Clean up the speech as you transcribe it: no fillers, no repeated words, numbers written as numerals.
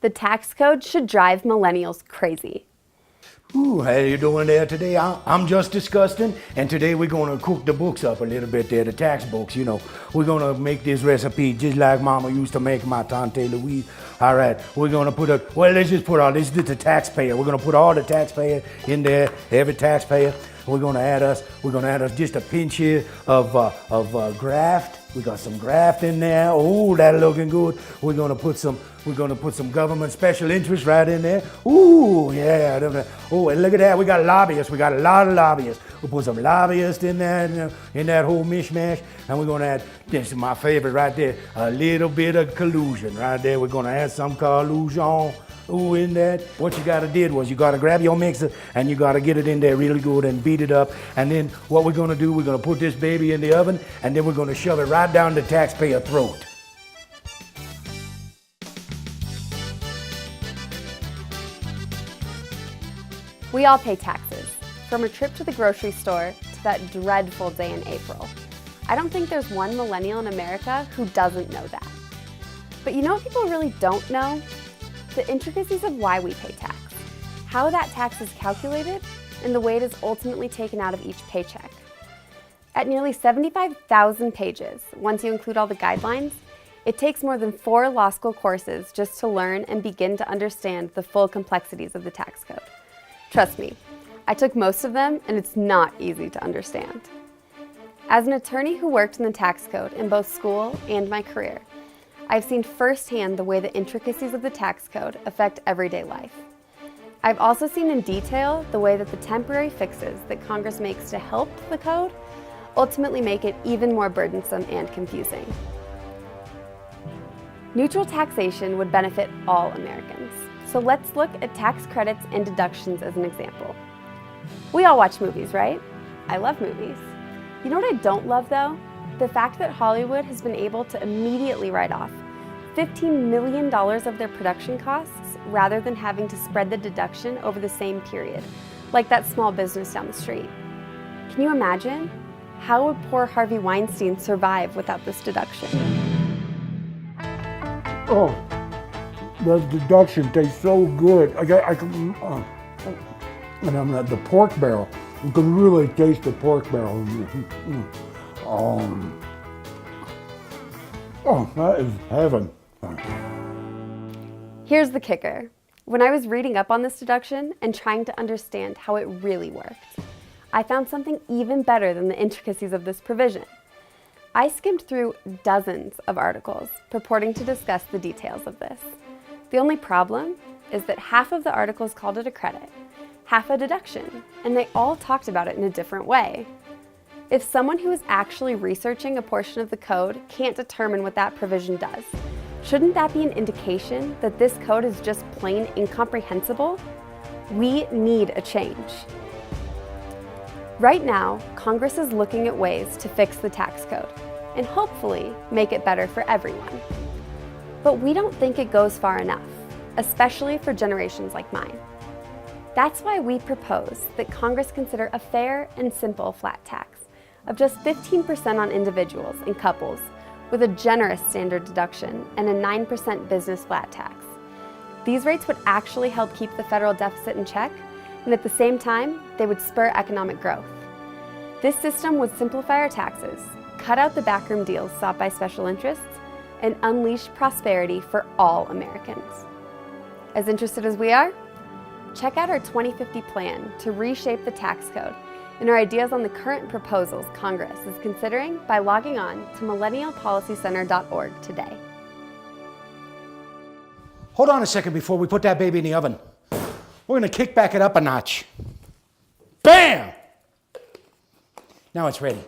The tax code should drive millennials crazy. Ooh, how you doing there today? I'm Justice Gustin, and today we're gonna cook the books up a little bit there, the tax books, you know. We're gonna make this recipe just like Mama used to make my Tante Louise. All right, we're gonna let's just put all this is the taxpayer. We're gonna put all the taxpayer in there, every taxpayer. We're gonna add us just a pinch here of graft. We got some graft in there. Oh, that looking good. We're gonna put some government special interest right in there. Ooh, yeah. Oh, and look at that. We got lobbyists. We got a lot of lobbyists. We'll put some lobbyists in there, in that whole mishmash. And we're gonna add, this is my favorite right there, a little bit of collusion right there. We're gonna add some collusion. Ooh, in that. What you gotta do was you gotta grab your mixer and you gotta get it in there really good and beat it up. And then what we're gonna do, we're gonna put this baby in the oven and then we're gonna shove it right down the taxpayer throat. We all pay taxes, from a trip to the grocery store to that dreadful day in April. I don't think there's one millennial in America who doesn't know that. But you know what people really don't know? The intricacies of why we pay tax, how that tax is calculated, and the way it is ultimately taken out of each paycheck. At nearly 75,000 pages, once you include all the guidelines, it takes more than 4 law school courses just to learn and begin to understand the full complexities of the tax code. Trust me, I took most of them, and it's not easy to understand. As an attorney who worked in the tax code in both school and my career, I've seen firsthand the way the intricacies of the tax code affect everyday life. I've also seen in detail the way that the temporary fixes that Congress makes to help the code ultimately make it even more burdensome and confusing. Neutral taxation would benefit all Americans. So let's look at tax credits and deductions as an example. We all watch movies, right? I love movies. You know what I don't love though? The fact that Hollywood has been able to immediately write off $15 million of their production costs rather than having to spread the deduction over the same period, like that small business down the street. Can you imagine? How would poor Harvey Weinstein survive without this deduction? Oh, the deduction tastes so good. And I'm at the pork barrel. You can really taste the pork barrel. Oh, that is heaven. Here's the kicker. When I was reading up on this deduction and trying to understand how it really worked, I found something even better than the intricacies of this provision. I skimmed through dozens of articles purporting to discuss the details of this. The only problem is that half of the articles called it a credit, half a deduction, and they all talked about it in a different way. If someone who is actually researching a portion of the code can't determine what that provision does, shouldn't that be an indication that this code is just plain incomprehensible? We need a change. Right now, Congress is looking at ways to fix the tax code and hopefully make it better for everyone. But we don't think it goes far enough, especially for generations like mine. That's why we propose that Congress consider a fair and simple flat tax of just 15% on individuals and couples with a generous standard deduction and a 9% business flat tax. These rates would actually help keep the federal deficit in check, and at the same time, they would spur economic growth. This system would simplify our taxes, cut out the backroom deals sought by special interests, and unleash prosperity for all Americans. As interested as we are, check out our 2050 plan to reshape the tax code and our ideas on the current proposals Congress is considering by logging on to millennialpolicycenter.org today. Hold on a second before we put that baby in the oven. We're gonna kick back it up a notch. Bam! Now it's ready.